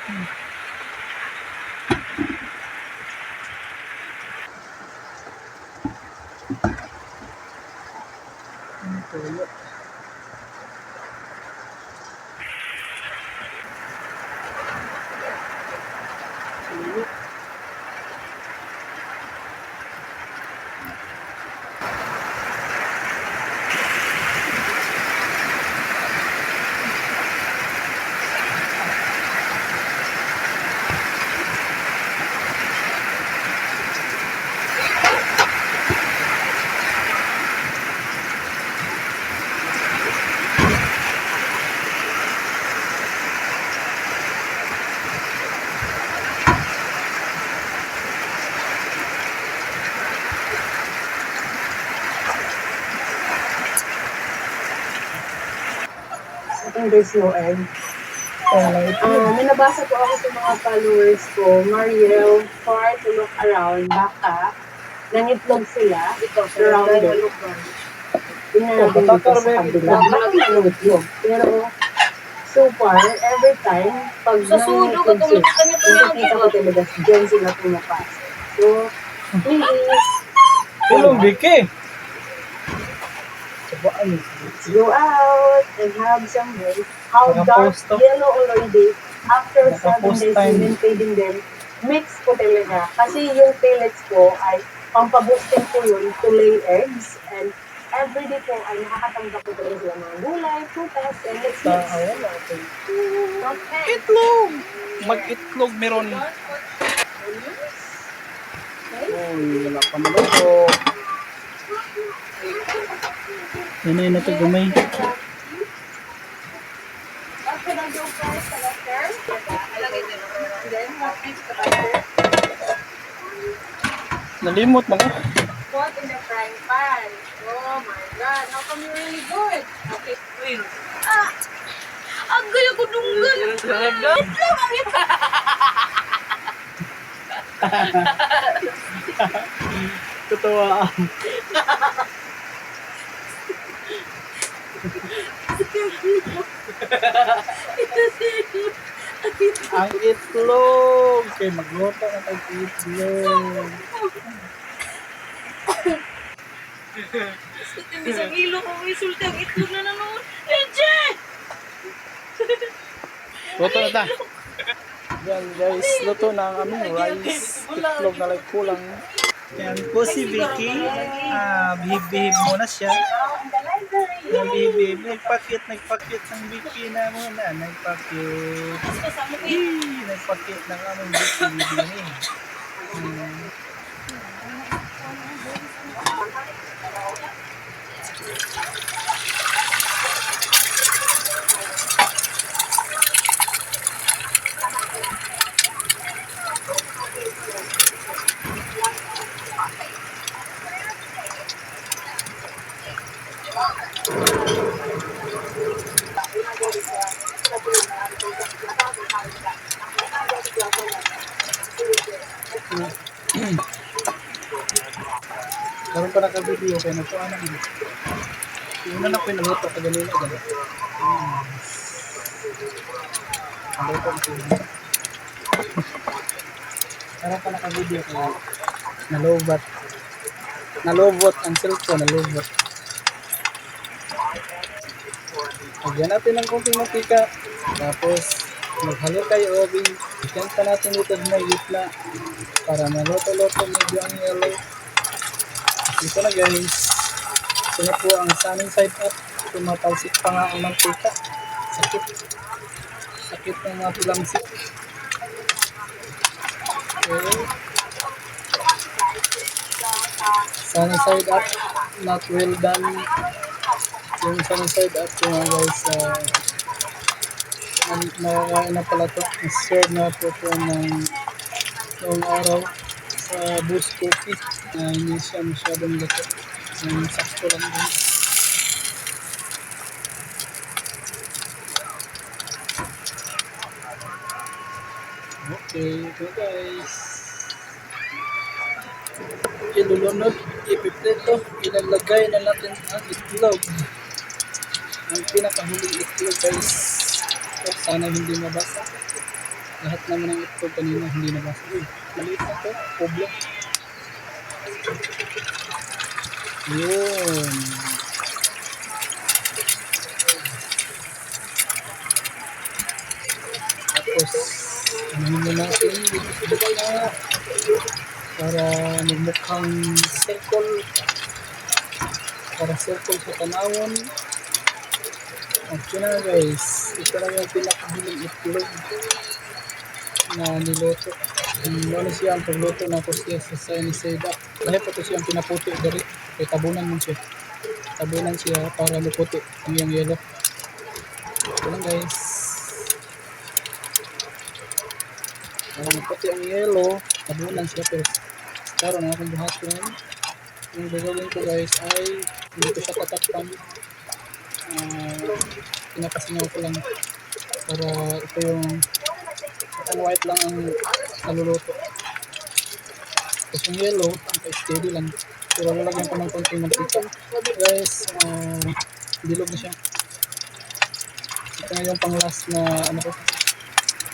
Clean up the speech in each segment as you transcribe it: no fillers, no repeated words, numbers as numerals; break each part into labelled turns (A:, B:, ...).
A: Tuyo. Tuyo. Itong there's no egg. May nabasa po ako sa mga followers ko, Mariel, far to look around, baka nangitlog sila, around it. Tingnan natin dito sa kabila. Malaki na nangitlog. Pero, so far, every time, pag nangitlog sila, nakikita ko talaga, dyan sila pumapas. So, please,
B: Tulong Vicky.
A: let's go out and have some milk. How dark
B: Nakapost to.
A: yellow already after 7
B: Nakapost
A: days
B: time.
A: we've been feeding them. Mix ko talaga. Kasi yung pellets ko ay pampaboosting ko yun to lay eggs. And everyday po ay nakakatanggap ko talaga sila mga gulay, prutas, and let's mix.
B: Ayan natin.
A: Okay.
B: Itlog. Mag-itlog meron. Uy, wala pa maluto. Yan ay natagumay. Nalimot mo ko.
A: Put in the frying pan. Oh my God, how come you're really good? Okay, wait.
C: Ang gaya ko dunggan.
B: Totoo. Ang itlog. Okay, magluto na tayo itlog.
C: Isang ilo ko isulti ang itlog na nanon. Enje!
B: Luto na ta. Yan guys, luto na ang aming rice. Itlog na like kulang. Yan po si Vicky. Bihib-bihib muna siya. Bihib-bihib. Nagpakit ng Vicky na muna. Nagpakit. Nagpakit ng aming Vicky. Karoon pa na ka-video kaya nagpo anak mo. Yung na po yung naluto ka ganun na gano'n. Naluto ang tubig. Karoon pa na ka-video kaya nalobat. Nalobot ang cellphone, nalobot. Lagyan natin ng konting mantika. Tapos maghalo tayo obing. Bigyan pa natin dito na gitna para maluto-luto medyo ang yellow. Ito na guys. Ito na po ang sunny side up. Tumatalsik pa nga ang mantika. Sakit. Sakit ng mga tulamsik. Okay. Sunny side up. Not well done. Yung sunny side up ko nga guys. Nakakain na pala ito. Serve na po ito ng noong araw sa Boost Coffee. Hindi siya masyadong gato. Sakto lang din. Okay, ito guys. Ilulunod, ipiprito, ilalagay na natin ang itlog. Ang pinakahuling itlog guys. So, sana hindi mabasa. Lahat naman ng itlog kanina hindi nabasa. Uy, maliit na to. Poblo. Yun. Tapos, ano na natin dito sa gitna para magmukhang circle. Para circle sa tanawon. Okay na guys. Ito na yung pinakahuling itlog na niluto. Ano siya ang pagluto na ko siya sa sunny side up. Dahil pa ito siyang pinaputi dari. Kaya tabunan mo siya. Tabunan siya para luputi ang yung yellow. Ito lang guys. Para luputi ang yellow, tabunan siya pero karon na akong buhaton. Yung gagawin ko guys ay hindi ko siya tatakpan. Pinakasingaw ko lang para ito yung white lang ang naluluto. Tapos yung yellow, steady lang. Pero lalagyan ko ng konting mantika. Guys, dilog na siya. Ito na yung pang last na ano ko,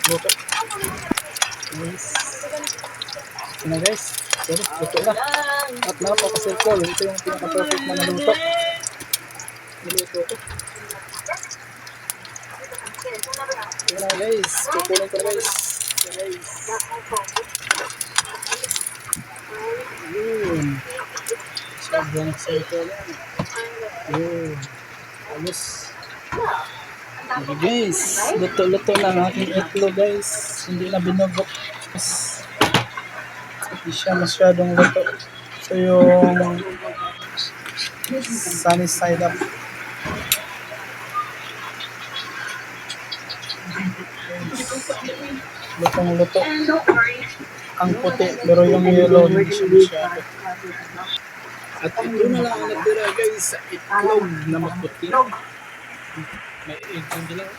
B: luto. Guys. Ito na guys. Sorry, luto na. At napaka-circle. Ito yung pinaka-perfect na naluto. Naluto ko. Ito na guys. Kukunin ko na guys. Ito guys. Yun. Sobrang circle yan. Yun. Ayos. Okay guys. Luto-luto na ang aking itlog guys. Hindi na binubok. Hindi siya masyadong luto. So yung sunny side up. Lutong luto. Ang puti pero yung yellow hindi siya masyado. At ito na lang ang natira guys sa itlog na maputi. May egg yung dilaw.